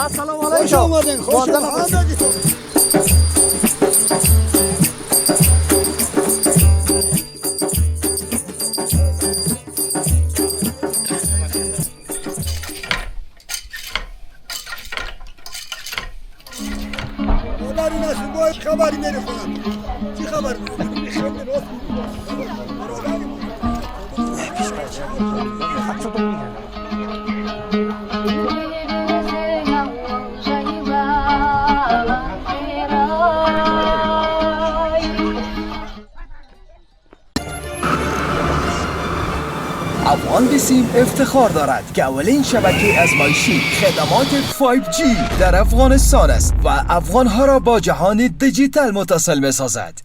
سلام علیکم. خوش آمدین. خوش آمدید. مادری نشون باید خبری نری خونم. چی خبر بود؟ میخوام راست افغان بسیم افتخار دارد که اولین شبکه ازمایشی خدمات 5G در افغانستان است و افغانها را با جهان دیجیتال متصل می سازد.